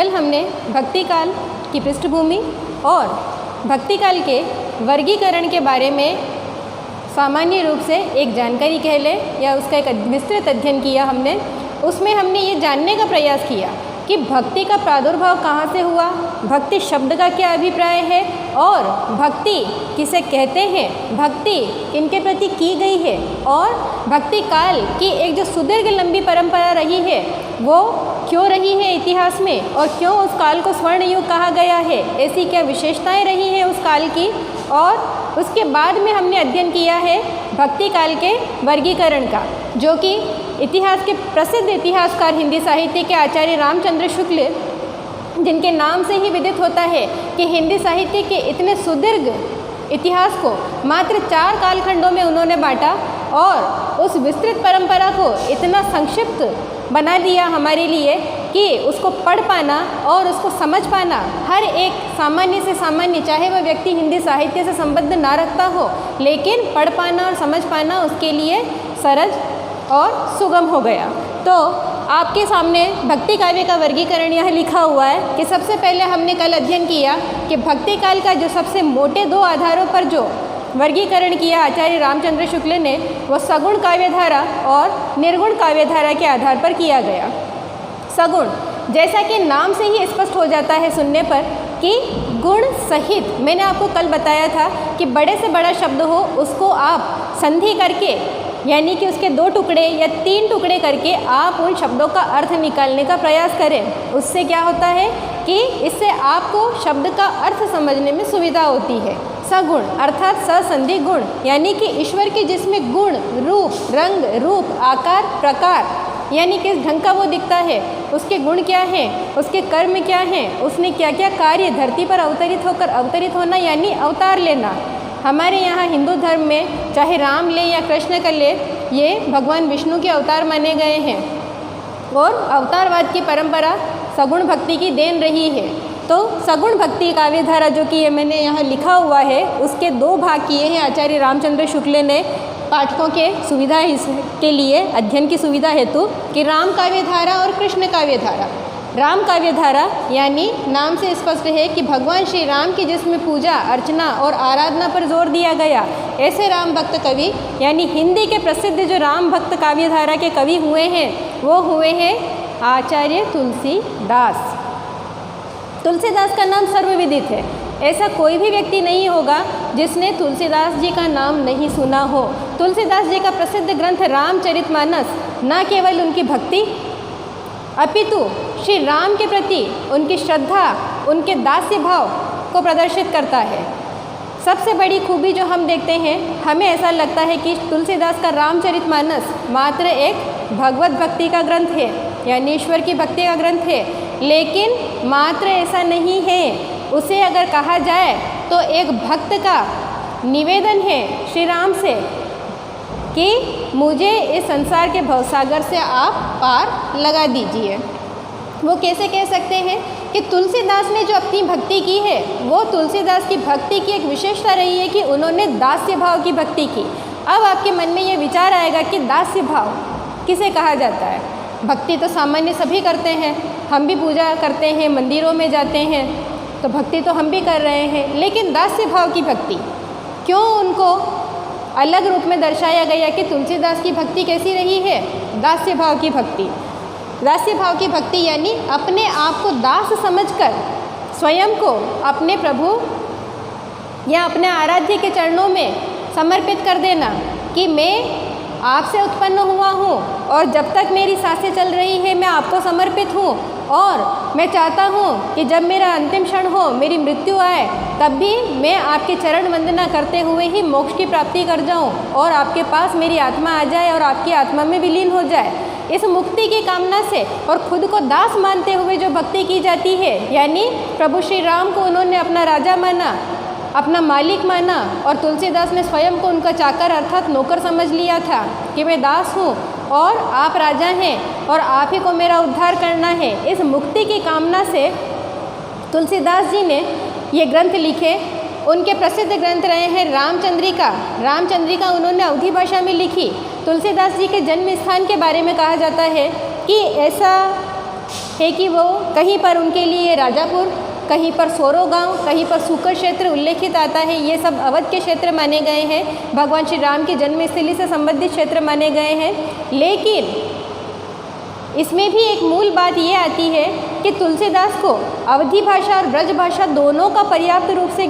कल हमने भक्ति काल की पृष्ठभूमि और भक्ति काल के वर्गीकरण के बारे में सामान्य रूप से एक जानकारी कह लें या उसका एक विस्तृत अध्ययन किया हमने। उसमें हमने ये जानने का प्रयास किया कि भक्ति का प्रादुर्भाव कहाँ से हुआ, भक्ति शब्द का क्या अभिप्राय है और भक्ति किसे कहते हैं, भक्ति किनके प्रति की गई है और भक्ति काल की एक जो सुदीर्घ लंबी परंपरा रही है वो क्यों रही है इतिहास में और क्यों उस काल को स्वर्ण युग कहा गया है, ऐसी क्या विशेषताएं रही हैं उस काल की। और उसके बाद में हमने अध्ययन किया है भक्ति काल के वर्गीकरण का, जो कि इतिहास के प्रसिद्ध इतिहासकार हिंदी साहित्य के आचार्य रामचंद्र शुक्ल, जिनके नाम से ही विदित होता है कि हिंदी साहित्य के इतने सुदीर्घ इतिहास को मात्र 4 कालखंडों में उन्होंने बांटा और उस विस्तृत परंपरा को इतना संक्षिप्त बना दिया हमारे लिए कि उसको पढ़ पाना और उसको समझ पाना हर एक सामान्य से सामान्य, चाहे वह व्यक्ति हिंदी साहित्य से संबंध ना रखता हो, लेकिन पढ़ पाना और समझ पाना उसके लिए सरल और सुगम हो गया। तो आपके सामने भक्ति काव्य का वर्गीकरण यह लिखा हुआ है कि सबसे पहले हमने कल अध्ययन किया कि भक्ति काल का जो सबसे मोटे 2 आधारों पर जो वर्गीकरण किया आचार्य रामचंद्र शुक्ल ने, वो सगुण काव्यधारा और निर्गुण काव्यधारा के आधार पर किया गया। सगुण, जैसा कि नाम से ही स्पष्ट हो जाता है सुनने पर कि गुण सहित, मैंने आपको कल बताया था कि बड़े से बड़ा शब्द हो उसको आप संधि करके, यानी कि उसके 2 टुकड़े या 3 टुकड़े करके आप उन शब्दों का अर्थ निकालने का प्रयास करें। उससे क्या होता है कि इससे आपको शब्द का अर्थ समझने में सुविधा होती है। सगुण अर्थात ससंधि गुण, यानी कि ईश्वर के जिसमें गुण, रूप, रंग, रूप, आकार, प्रकार, यानी किस ढंग का वो दिखता है, उसके गुण क्या हैं, उसके कर्म क्या हैं, उसने क्या क्या कार्य धरती पर अवतरित होकर, अवतरित होना यानी अवतार लेना। हमारे यहाँ हिंदू धर्म में चाहे राम ले या कृष्ण का ले, ये भगवान विष्णु के अवतार माने गए हैं और अवतारवाद की परंपरा सगुण भक्ति की देन रही है। तो सगुण भक्ति काव्यधारा जो कि ये मैंने यहाँ लिखा हुआ है, उसके 2 भाग किए हैं आचार्य रामचंद्र शुक्ल ने पाठकों के सुविधा के लिए, अध्ययन की सुविधा हेतु, कि राम काव्यधारा और कृष्ण काव्यधारा। राम काव्यधारा यानी नाम से स्पष्ट है कि भगवान श्री राम की जिसमें पूजा अर्चना और आराधना पर जोर दिया गया, ऐसे राम भक्त कवि, यानी हिंदी के प्रसिद्ध जो राम भक्त काव्यधारा के कवि हुए हैं वो हुए हैं आचार्य तुलसीदास। तुलसीदास का नाम सर्वविदित है, ऐसा कोई भी व्यक्ति नहीं होगा जिसने तुलसीदास जी का नाम नहीं सुना हो। तुलसीदास जी का प्रसिद्ध ग्रंथ रामचरितमानस न केवल उनकी भक्ति अपितु श्री राम के प्रति उनकी श्रद्धा, उनके दास्य भाव को प्रदर्शित करता है। सबसे बड़ी खूबी जो हम देखते हैं, हमें ऐसा लगता है कि तुलसीदास का रामचरितमानस मात्र एक भगवत भक्ति का ग्रंथ है, यानी ईश्वर की भक्ति का ग्रंथ है, लेकिन मात्र ऐसा नहीं है। उसे अगर कहा जाए तो एक भक्त का निवेदन है श्री राम से कि मुझे इस संसार के भवसागर से आप पार लगा दीजिए। वो कैसे कह सकते हैं कि तुलसीदास ने जो अपनी भक्ति की है, वो तुलसीदास की भक्ति की एक विशेषता रही है कि उन्होंने दास्य भाव की भक्ति की। अब आपके मन में ये विचार आएगा कि दास्य भाव किसे कहा जाता है। भक्ति तो सामान्य सभी करते हैं, हम भी पूजा करते हैं, मंदिरों में जाते हैं, तो भक्ति तो हम भी कर रहे हैं, लेकिन दास्य भाव की भक्ति क्यों उनको अलग रूप में दर्शाया गया कि तुलसीदास की भक्ति कैसी रही है? दास्य भाव की भक्ति। दास्य भाव की भक्ति यानी अपने आप को दास समझकर स्वयं को अपने प्रभु या अपने आराध्य के चरणों में समर्पित कर देना कि मैं आपसे उत्पन्न हुआ हूँ और जब तक मेरी सांसें चल रही है मैं आपको समर्पित हूँ और मैं चाहता हूँ कि जब मेरा अंतिम क्षण हो, मेरी मृत्यु आए, तब भी मैं आपके चरण वंदना करते हुए ही मोक्ष की प्राप्ति कर जाऊँ और आपके पास मेरी आत्मा आ जाए और आपकी आत्मा में विलीन हो जाए। इस मुक्ति की कामना से और खुद को दास मानते हुए जो भक्ति की जाती है, यानी प्रभु श्री राम को उन्होंने अपना राजा माना, अपना मालिक माना और तुलसीदास ने स्वयं को उनका चाकर अर्थात नौकर समझ लिया था कि मैं दास हूँ और आप राजा हैं और आप ही को मेरा उद्धार करना है। इस मुक्ति की कामना से तुलसीदास जी ने ये ग्रंथ लिखे। उनके प्रसिद्ध ग्रंथ रहे हैं रामचंद्रिका। रामचंद्रिका उन्होंने अवधी भाषा में लिखी। तुलसीदास जी के जन्म स्थान के बारे में कहा जाता है कि ऐसा है कि वो कहीं पर उनके लिए राजापुर, कहीं पर सोरो गांव, कहीं पर सूकर क्षेत्र उल्लेखित आता है। ये सब अवध के क्षेत्र माने गए हैं, भगवान श्री राम की जन्मस्थली से संबंधित क्षेत्र माने गए हैं। लेकिन इसमें भी एक मूल बात ये आती है कि तुलसीदास को अवधी भाषा और ब्रज भाषा दोनों का पर्याप्त रूप से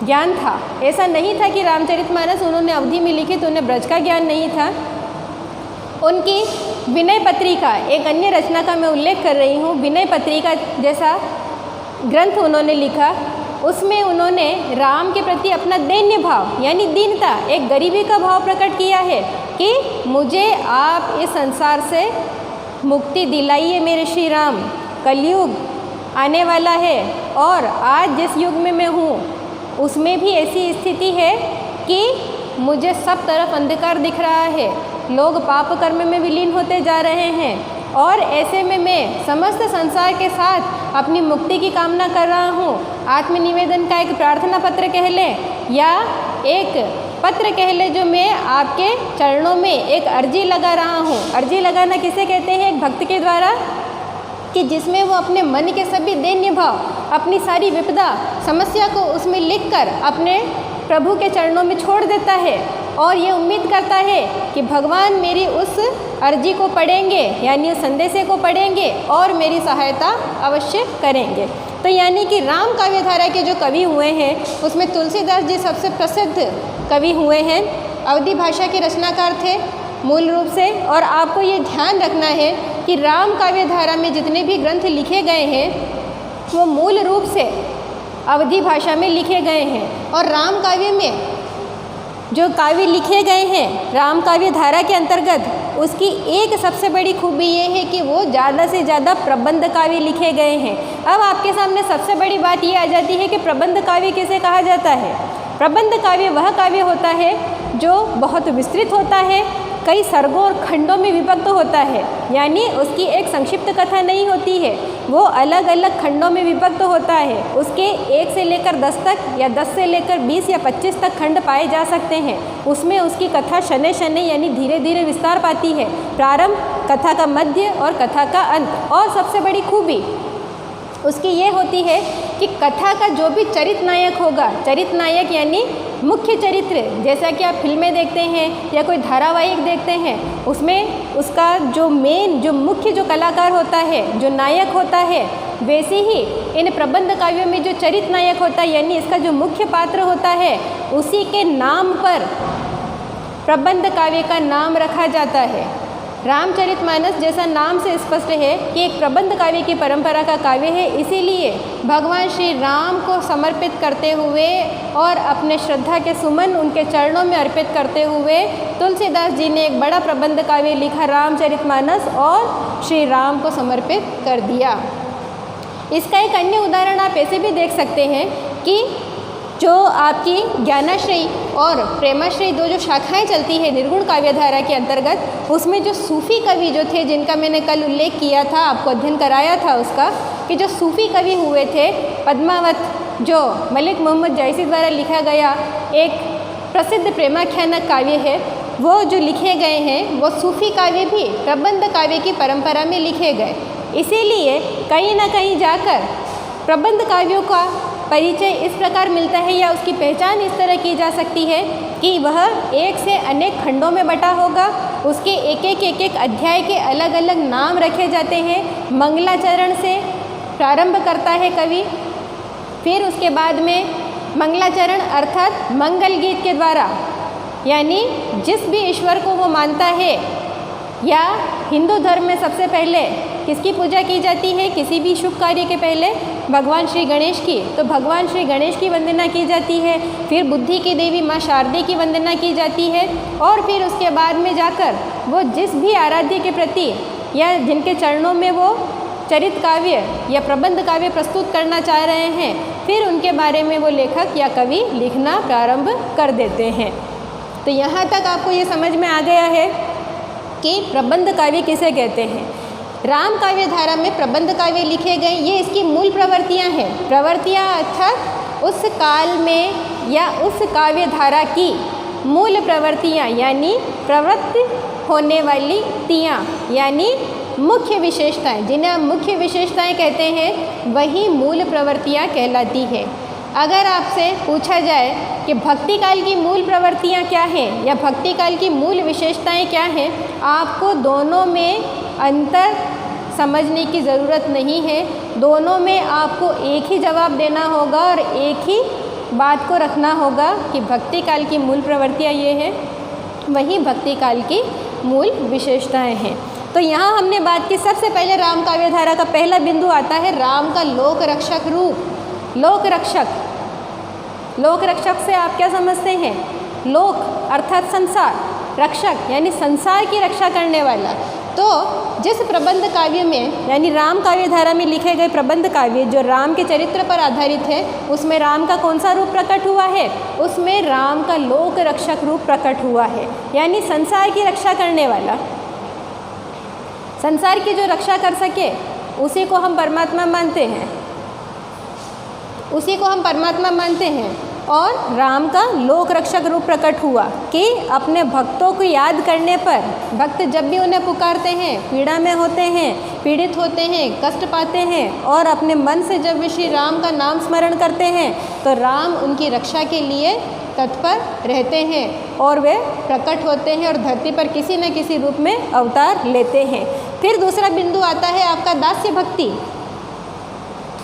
ज्ञान था। ऐसा नहीं था कि रामचरितमानस उन्होंने अवधी में लिखी तो उन्हें ब्रज का ज्ञान नहीं था। उनकी विनय पत्रिका, एक अन्य रचना का मैं उल्लेख कर रही हूँ, विनय पत्रिका जैसा ग्रंथ उन्होंने लिखा। उसमें उन्होंने राम के प्रति अपना दैन्य भाव यानी दीनता, एक गरीबी का भाव प्रकट किया है कि मुझे आप इस संसार से मुक्ति दिलाइए मेरे श्री राम, कलयुग आने वाला है और आज जिस युग में मैं हूँ उसमें भी ऐसी स्थिति है कि मुझे सब तरफ अंधकार दिख रहा है, लोग पाप कर्म में विलीन होते जा रहे हैं और ऐसे में मैं समस्त संसार के साथ अपनी मुक्ति की कामना कर रहा हूँ। आत्मनिवेदन का एक प्रार्थना पत्र कह लें या एक पत्र कह लें जो मैं आपके चरणों में एक अर्जी लगा रहा हूँ। अर्जी लगाना किसे कहते हैं? एक भक्त के द्वारा, कि जिसमें वो अपने मन के सभी दैन्य भाव, अपनी सारी विपदा समस्या को उसमें लिखकर अपने प्रभु के चरणों में छोड़ देता है और ये उम्मीद करता है कि भगवान मेरी उस अर्जी को पढ़ेंगे यानी उस संदेशे को पढ़ेंगे और मेरी सहायता अवश्य करेंगे। तो यानी कि राम काव्य धारा के जो कवि हुए हैं उसमें तुलसीदास जी सबसे प्रसिद्ध कवि हुए हैं। अवधी भाषा के रचनाकार थे मूल रूप से। और आपको ये ध्यान रखना है कि राम काव्य धारा में जितने भी ग्रंथ लिखे गए हैं वो मूल रूप से अवधी भाषा में लिखे गए हैं। और राम काव्य में जो काव्य लिखे गए हैं राम काव्य धारा के अंतर्गत, उसकी एक सबसे बड़ी खूबी ये है कि वो ज़्यादा से ज़्यादा प्रबंध काव्य लिखे गए हैं। अब आपके सामने सबसे बड़ी बात ये आ जाती है कि प्रबंध काव्य किसे कहा जाता है? प्रबंध काव्य वह काव्य होता है जो बहुत विस्तृत होता है, कई सर्गों और खंडों में विभक्त होता है, यानी उसकी एक संक्षिप्त कथा नहीं होती है, वो अलग अलग खंडों में विभक्त होता है। उसके 1 से लेकर 10 तक या 10 से लेकर 20 या 25 तक खंड पाए जा सकते हैं। उसमें उसकी कथा शनै शनै यानी धीरे धीरे विस्तार पाती है, प्रारंभ, कथा का मध्य और कथा का अंत। और सबसे बड़ी खूबी उसकी ये होती है कि कथा का जो भी चरित्र नायक होगा, चरित्र नायक यानी मुख्य चरित्र, जैसा कि आप फिल्में देखते हैं या कोई धारावाहिक देखते हैं, उसमें उसका जो मेन जो मुख्य जो कलाकार होता है, जो नायक होता है, वैसे ही इन प्रबंध काव्यों में जो चरित्र नायक होता है यानी इसका जो मुख्य पात्र होता है, उसी के नाम पर प्रबंध काव्य का नाम रखा जाता है। रामचरितमानस जैसा नाम से स्पष्ट है कि एक प्रबंध काव्य की परंपरा का काव्य है, इसीलिए भगवान श्री राम को समर्पित करते हुए और अपने श्रद्धा के सुमन उनके चरणों में अर्पित करते हुए तुलसीदास जी ने एक बड़ा प्रबंध काव्य लिखा रामचरितमानस और श्री राम को समर्पित कर दिया। इसका एक अन्य उदाहरण आप ऐसे भी देख सकते हैं कि जो आपकी ज्ञानाश्रयी और प्रेमाश्रयी दो जो शाखाएं चलती है निर्गुण काव्यधारा के अंतर्गत, उसमें जो सूफ़ी कवि जो थे जिनका मैंने कल उल्लेख किया था, आपको अध्ययन कराया था उसका, कि जो सूफ़ी कवि हुए थे पद्मावत, जो मलिक मोहम्मद जैसी द्वारा लिखा गया एक प्रसिद्ध प्रेमाख्यानक काव्य है, वो जो लिखे गए हैं वो सूफ़ी काव्य भी प्रबंध काव्य की परंपरा में लिखे गए। इसीलिए कहीं ना कहीं जाकर प्रबंध काव्यों का परिचय इस प्रकार मिलता है या उसकी पहचान इस तरह की जा सकती है कि वह एक से अनेक खंडों में बटा होगा, उसके एक एक अध्याय के अलग अलग नाम रखे जाते हैं। मंगलाचरण से प्रारंभ करता है कवि, फिर उसके बाद में मंगलाचरण अर्थात मंगल गीत के द्वारा, यानी जिस भी ईश्वर को वो मानता है, या हिंदू धर्म में सबसे पहले किसकी पूजा की जाती है? किसी भी शुभ कार्य के पहले भगवान श्री गणेश की, तो भगवान श्री गणेश की वंदना की जाती है। फिर बुद्धि की देवी माँ शारदे की वंदना की जाती है और फिर उसके बाद में जाकर वो जिस भी आराध्य के प्रति या जिनके चरणों में वो चरित काव्य या प्रबंध काव्य प्रस्तुत करना चाह रहे हैं, फिर उनके बारे में वो लेखक या कवि लिखना प्रारंभ कर देते हैं। तो यहाँ तक आपको ये समझ में आ गया है कि प्रबंध काव्य किसे कहते हैं। राम काव्य धारा में प्रबंध काव्य लिखे गए, ये इसकी मूल प्रवृत्तियाँ हैं। प्रवृत्तियाँ अर्थात उस काल में या उस काव्य धारा की मूल प्रवृत्तियाँ यानी प्रवृत्त होने वाली तियाँ, यानी मुख्य विशेषताएं, जिन्हें हम मुख्य विशेषताएं कहते हैं, वही मूल प्रवृत्तियां कहलाती है। अगर आपसे पूछा जाए कि भक्ति काल की मूल प्रवृत्तियां क्या हैं या भक्ति काल की मूल विशेषताएं क्या हैं, आपको दोनों में अंतर समझने की ज़रूरत नहीं है। दोनों में आपको एक ही जवाब देना होगा और एक ही बात को रखना होगा कि भक्ति काल की मूल प्रवृत्तियाँ ये हैं, वही भक्ति काल की मूल विशेषताएं हैं। तो यहाँ हमने बात की, सबसे पहले राम काव्य धारा का पहला बिंदु आता है राम का लोक रक्षक रूप। लोक रक्षक, लोक रक्षक से आप क्या समझते हैं? लोक अर्थात संसार, रक्षक यानी संसार की रक्षा करने वाला। तो जिस प्रबंध काव्य में यानी राम काव्य धारा में लिखे गए प्रबंध काव्य जो राम के चरित्र पर आधारित है, उसमें राम का कौन सा रूप प्रकट हुआ है? उसमें राम का लोक रक्षक रूप प्रकट हुआ है, यानी संसार की रक्षा करने वाला। संसार की जो रक्षा कर सके उसी को हम परमात्मा मानते हैं, उसी को हम परमात्मा मानते हैं। और राम का लोक रक्षक रूप प्रकट हुआ कि अपने भक्तों को याद करने पर, भक्त जब भी उन्हें पुकारते हैं, पीड़ा में होते हैं, पीड़ित होते हैं, कष्ट पाते हैं, और अपने मन से जब वे श्री राम का नाम स्मरण करते हैं तो राम उनकी रक्षा के लिए तत्पर रहते हैं और वे प्रकट होते हैं और धरती पर किसी न किसी रूप में अवतार लेते हैं। फिर दूसरा बिंदु आता है आपका दास्य भक्ति।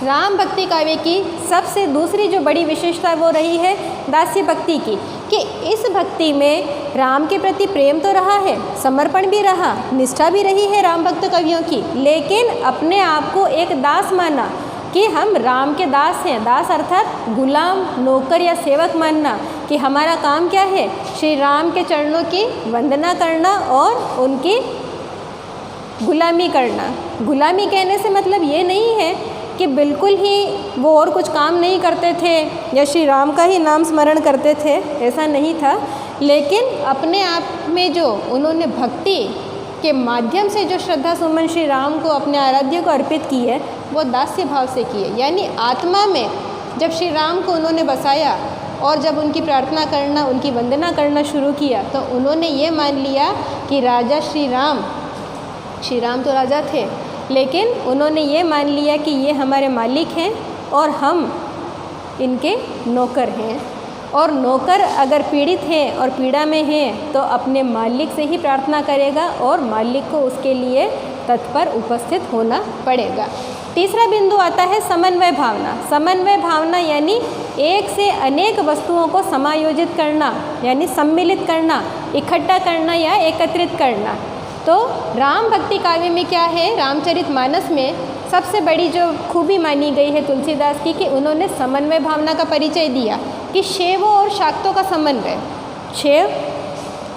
राम भक्ति काव्य की सबसे दूसरी जो बड़ी विशेषता वो रही है दास्य भक्ति की, कि इस भक्ति में राम के प्रति प्रेम तो रहा है, समर्पण भी रहा, निष्ठा भी रही है राम भक्त कवियों की, लेकिन अपने आप को एक दास माना कि हम राम के दास हैं। दास अर्थात गुलाम, नौकर या सेवक मानना कि हमारा काम क्या है? श्री राम के चरणों की वंदना करना और उनकी गुलामी करना। गुलामी कहने से मतलब ये नहीं है कि बिल्कुल ही वो और कुछ काम नहीं करते थे या श्री राम का ही नाम स्मरण करते थे, ऐसा नहीं था। लेकिन अपने आप में जो उन्होंने भक्ति के माध्यम से जो श्रद्धा सुमन श्री राम को, अपने आराध्य को अर्पित की है, वो दास्य भाव से की है। यानी आत्मा में जब श्री राम को उन्होंने बसाया और जब उनकी प्रार्थना करना, उनकी वंदना करना शुरू किया, तो उन्होंने ये मान लिया कि राजा श्री राम तो राजा थे, लेकिन उन्होंने ये मान लिया कि ये हमारे मालिक हैं और हम इनके नौकर हैं। और नौकर अगर पीड़ित हैं और पीड़ा में हैं तो अपने मालिक से ही प्रार्थना करेगा और मालिक को उसके लिए तत्पर उपस्थित होना पड़ेगा। तीसरा बिंदु आता है समन्वय भावना। समन्वय भावना यानी एक से अनेक वस्तुओं को समायोजित करना, यानी सम्मिलित करना, इकट्ठा करना या एकत्रित करना। तो राम भक्ति काव्य में क्या है? रामचरितमानस में सबसे बड़ी जो खूबी मानी गई है तुलसीदास की, कि उन्होंने समन्वय भावना का परिचय दिया कि शैवों और शाक्तों का समन्वय। शैव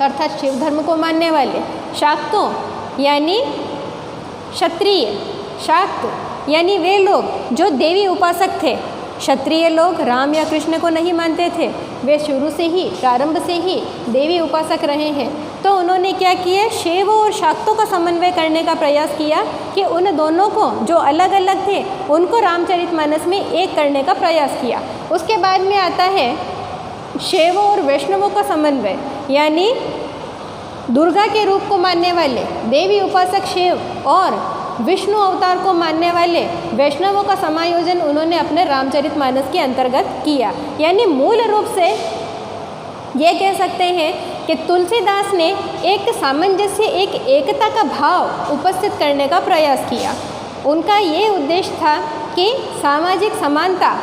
अर्थात शिव धर्म को मानने वाले, शाक्तों यानी क्षत्रिय, शाक्त यानी वे लोग जो देवी उपासक थे। क्षत्रिय लोग राम या कृष्ण को नहीं मानते थे, वे शुरू से ही, प्रारंभ से ही देवी उपासक रहे हैं। तो उन्होंने क्या किया? शैवों और शाक्तों का समन्वय करने का प्रयास किया कि उन दोनों को, जो अलग अलग थे, उनको रामचरितमानस में एक करने का प्रयास किया। उसके बाद में आता है शैवों और वैष्णवों का समन्वय, यानी दुर्गा के रूप को मानने वाले देवी उपासक शैव और विष्णु अवतार को मानने वाले वैष्णवों का समायोजन उन्होंने अपने रामचरितमानस के अंतर्गत किया। यानी मूल रूप से ये कह सकते हैं कि तुलसीदास ने एक सामंजस्य, एक एकता का भाव उपस्थित करने का प्रयास किया। उनका ये उद्देश्य था कि सामाजिक समानता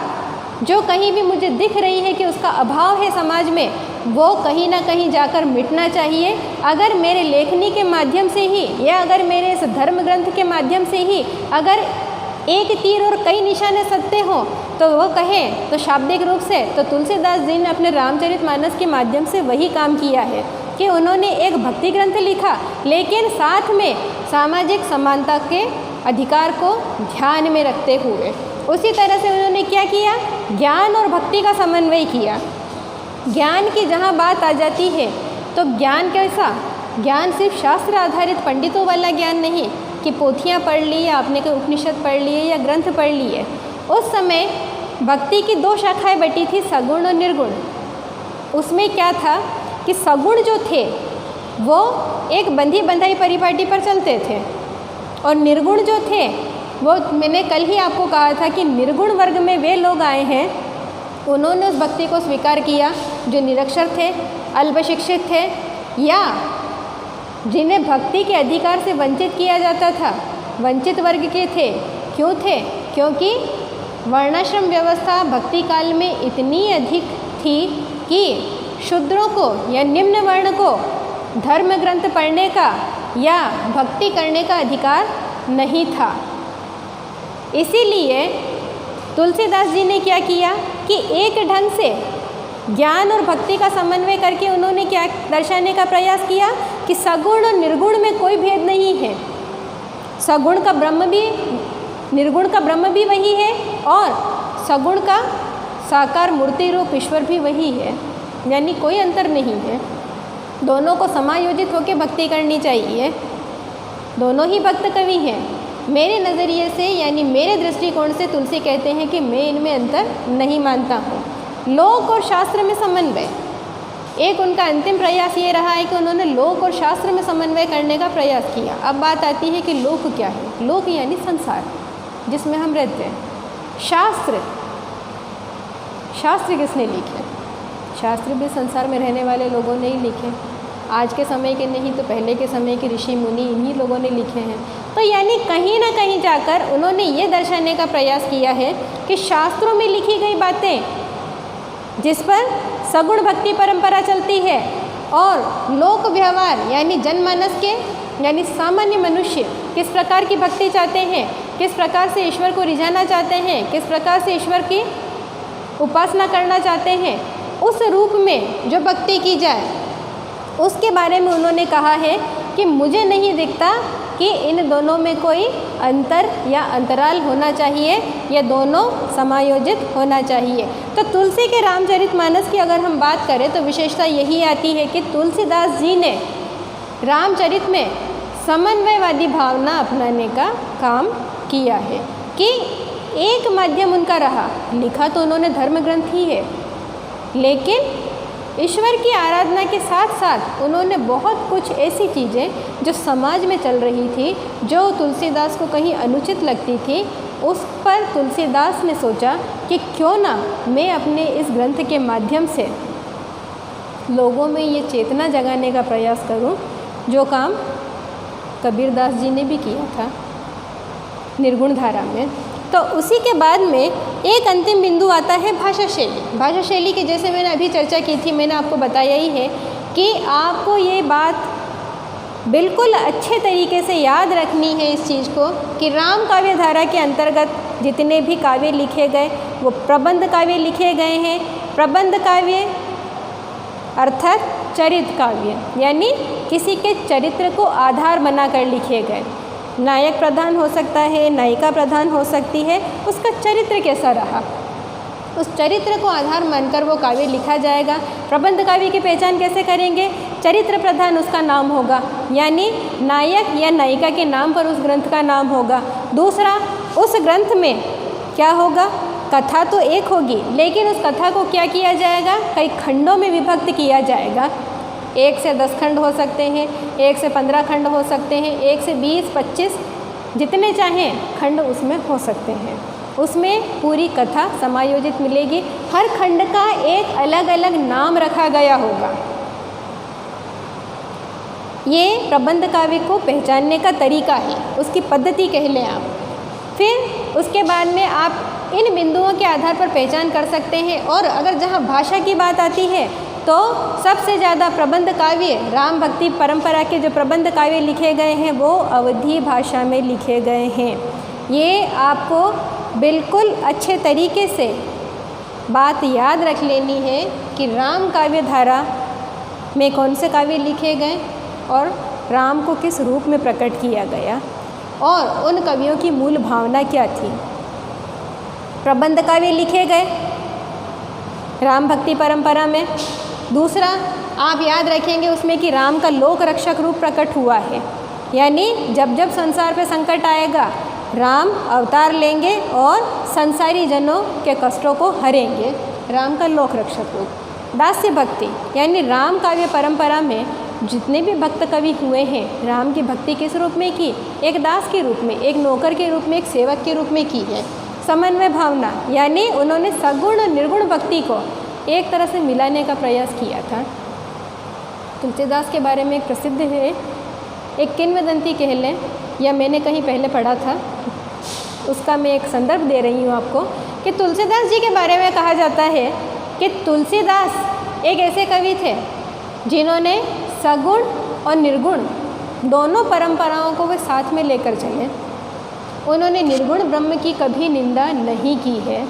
जो कहीं भी मुझे दिख रही है कि उसका अभाव है समाज में, वो कहीं ना कहीं जाकर मिटना चाहिए। अगर मेरे लेखनी के माध्यम से ही या अगर मेरे इस धर्म ग्रंथ के माध्यम से ही अगर एक तीर और कई निशाने सत्य हों तो वो कहें तो शाब्दिक रूप से, तो तुलसीदास जी ने अपने रामचरितमानस के माध्यम से वही काम किया है कि उन्होंने एक भक्ति ग्रंथ लिखा, लेकिन साथ में सामाजिक समानता के अधिकार को ध्यान में रखते हुए। उसी तरह से उन्होंने क्या किया? ज्ञान और भक्ति का समन्वय किया। ज्ञान की जहाँ बात आ जाती है तो ज्ञान कैसा? ज्ञान सिर्फ शास्त्र आधारित पंडितों वाला ज्ञान नहीं कि पोथियाँ पढ़ ली या आपने कोई उपनिषद पढ़ लिए या ग्रंथ पढ़ लिए। उस समय भक्ति की दो शाखाएं बटी थी, सगुण और निर्गुण। उसमें क्या था कि सगुण जो थे वो एक बंधी बंधाई परिपाटी पर चलते थे, और निर्गुण जो थे वो मैंने कल ही आपको कहा था कि निर्गुण वर्ग में वे लोग आए हैं, उन्होंने उस भक्ति को स्वीकार किया जो निरक्षर थे, अल्पशिक्षित थे, या जिन्हें भक्ति के अधिकार से वंचित किया जाता था, वंचित वर्ग के थे। क्यों थे? क्योंकि वर्णाश्रम व्यवस्था भक्ति काल में इतनी अधिक थी कि शूद्रों को या निम्न वर्ण को धर्म ग्रंथ पढ़ने का या भक्ति करने का अधिकार नहीं था। इसीलिए तुलसीदास जी ने क्या किया कि एक ढंग से ज्ञान और भक्ति का समन्वय करके उन्होंने क्या दर्शाने का प्रयास किया कि सगुण और निर्गुण में कोई भेद नहीं है। सगुण का ब्रह्म भी, निर्गुण का ब्रह्म भी वही है और सगुण का साकार मूर्ति रूप ईश्वर भी वही है, यानी कोई अंतर नहीं है। दोनों को समायोजित होकर भक्ति करनी चाहिए। दोनों ही भक्त कवि हैं। मेरे नज़रिए से यानी मेरे दृष्टिकोण से तुलसी कहते हैं कि मैं इनमें अंतर नहीं मानता हूँ। लोक और शास्त्र में समन्वय, एक उनका अंतिम प्रयास ये रहा है कि उन्होंने लोक और शास्त्र में समन्वय करने का प्रयास किया। अब बात आती है कि लोक क्या है? लोक यानी संसार जिसमें हम रहते हैं। शास्त्र, शास्त्र किसने लिखे? शास्त्र भी संसार में रहने वाले लोगों ने ही लिखे। आज के समय के नहीं तो पहले के समय के ऋषि मुनि इन्हीं लोगों ने लिखे हैं। तो यानी कहीं ना कहीं जाकर उन्होंने ये दर्शाने का प्रयास किया है कि शास्त्रों में लिखी गई बातें जिस पर सगुण भक्ति परंपरा चलती है और लोक व्यवहार यानी जनमानस के यानी सामान्य मनुष्य किस प्रकार की भक्ति चाहते हैं, किस प्रकार से ईश्वर को रिझाना चाहते हैं, किस प्रकार से ईश्वर की उपासना करना चाहते हैं, उस रूप में जो भक्ति की जाए उसके बारे में उन्होंने कहा है कि मुझे नहीं दिखता कि इन दोनों में कोई अंतर या अंतराल होना चाहिए या दोनों समायोजित होना चाहिए। तो तुलसी के रामचरितमानस की अगर हम बात करें तो विशेषता यही आती है कि तुलसीदास जी ने रामचरित में समन्वयवादी भावना अपनाने का काम किया है कि एक माध्यम उनका रहा। लिखा तो उन्होंने धर्म ग्रंथ ही है, लेकिन ईश्वर की आराधना के साथ साथ उन्होंने बहुत कुछ ऐसी चीज़ें जो समाज में चल रही थी, जो तुलसीदास को कहीं अनुचित लगती थी, उस पर तुलसीदास ने सोचा कि क्यों ना मैं अपने इस ग्रंथ के माध्यम से लोगों में ये चेतना जगाने का प्रयास करूं, जो काम कबीरदास जी ने भी किया था निर्गुण धारा में। तो उसी के बाद में एक अंतिम बिंदु आता है भाषा शैली। भाषा शैली की जैसे मैंने अभी चर्चा की थी, मैंने आपको बताया ही है कि आपको ये बात बिल्कुल अच्छे तरीके से याद रखनी है इस चीज़ को कि राम काव्य धारा के अंतर्गत जितने भी काव्य लिखे गए वो प्रबंध काव्य लिखे गए हैं। प्रबंध काव्य अर्थात चरित्र काव्य, यानी किसी के चरित्र को आधार बनाकर लिखे गए। नायक प्रधान हो सकता है, नायिका प्रधान हो सकती है, उसका चरित्र कैसा रहा उस चरित्र को आधार मानकर वो काव्य लिखा जाएगा। प्रबंध काव्य की पहचान कैसे करेंगे? चरित्र प्रधान उसका नाम होगा, यानी नायक या नायिका के नाम पर उस ग्रंथ का नाम होगा। दूसरा, उस ग्रंथ में क्या होगा? कथा तो एक होगी, लेकिन उस कथा को क्या किया जाएगा? कई खंडों में विभक्त किया जाएगा। 1 से 10 खंड हो सकते हैं, 1 से 15 खंड हो सकते हैं, 1 से 20, 25 जितने चाहें खंड उसमें हो सकते हैं। उसमें पूरी कथा समायोजित मिलेगी। हर खंड का एक अलग अलग नाम रखा गया होगा। ये प्रबंध काव्य को पहचानने का तरीका है, उसकी पद्धति कह लें आप। फिर उसके बाद में आप इन बिंदुओं के आधार पर पहचान कर सकते हैं। और अगर जहाँ भाषा की बात आती है तो सबसे ज़्यादा प्रबंध काव्य, राम भक्ति परंपरा के जो प्रबंध काव्य लिखे गए हैं वो अवधी भाषा में लिखे गए हैं। ये आपको बिल्कुल अच्छे तरीके से बात याद रख लेनी है कि राम काव्य धारा में कौन से काव्य लिखे गए और राम को किस रूप में प्रकट किया गया और उन कवियों की मूल भावना क्या थी। प्रबंध काव्य लिखे गए राम भक्ति परंपरा में। दूसरा, आप याद रखेंगे उसमें कि राम का लोक रक्षक रूप प्रकट हुआ है, यानी जब जब संसार पे संकट आएगा राम अवतार लेंगे और संसारी जनों के कष्टों को हरेंगे। राम का लोक रक्षक रूप। दास्य भक्ति, यानी राम काव्य परंपरा में जितने भी भक्त कवि हुए हैं, राम की भक्ति किस रूप में की? एक दास के रूप में, एक नौकर के रूप में, एक सेवक के रूप में की है। समन्वय भावना, यानी उन्होंने सगुण और निर्गुण भक्ति को एक तरह से मिलाने का प्रयास किया था। तुलसीदास के बारे में एक प्रसिद्ध है, एक किंवदंती कह लें या मैंने कहीं पहले पढ़ा था, उसका मैं एक संदर्भ दे रही हूँ आपको, कि तुलसीदास जी के बारे में कहा जाता है कि तुलसीदास एक ऐसे कवि थे जिन्होंने सगुण और निर्गुण दोनों परंपराओं को वे साथ में लेकर चले। उन्होंने निर्गुण ब्रह्म की कभी निंदा नहीं की है।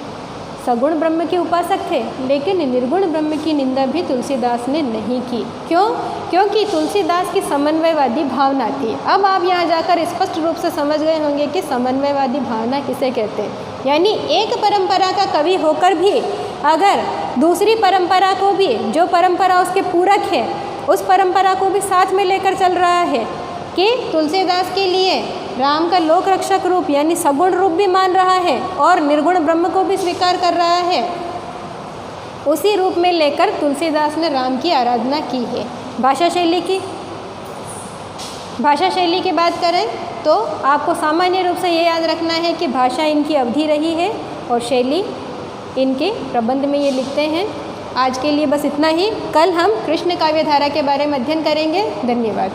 सगुण ब्रह्म के उपासक थे, लेकिन निर्गुण ब्रह्म की निंदा भी तुलसीदास ने नहीं की। क्यों? क्योंकि तुलसीदास की समन्वयवादी भावना थी। अब आप यहाँ जाकर स्पष्ट रूप से समझ गए होंगे कि समन्वयवादी भावना किसे कहते हैं। यानी एक परंपरा का कवि होकर भी अगर दूसरी परंपरा को भी, जो परंपरा उसके पूरक है, उस परंपरा को भी साथ में लेकर चल रहा है कि तुलसीदास के लिए राम का लोक रक्षक रूप यानी सगुण रूप भी मान रहा है और निर्गुण ब्रह्म को भी स्वीकार कर रहा है, उसी रूप में लेकर तुलसीदास ने राम की आराधना की है। भाषा शैली की बात करें तो आपको सामान्य रूप से ये याद रखना है कि भाषा इनकी अवधि रही है और शैली इनके प्रबंध में ये लिखते हैं। आज के लिए बस इतना ही। कल हम कृष्ण काव्य धारा के बारे में अध्ययन करेंगे। धन्यवाद।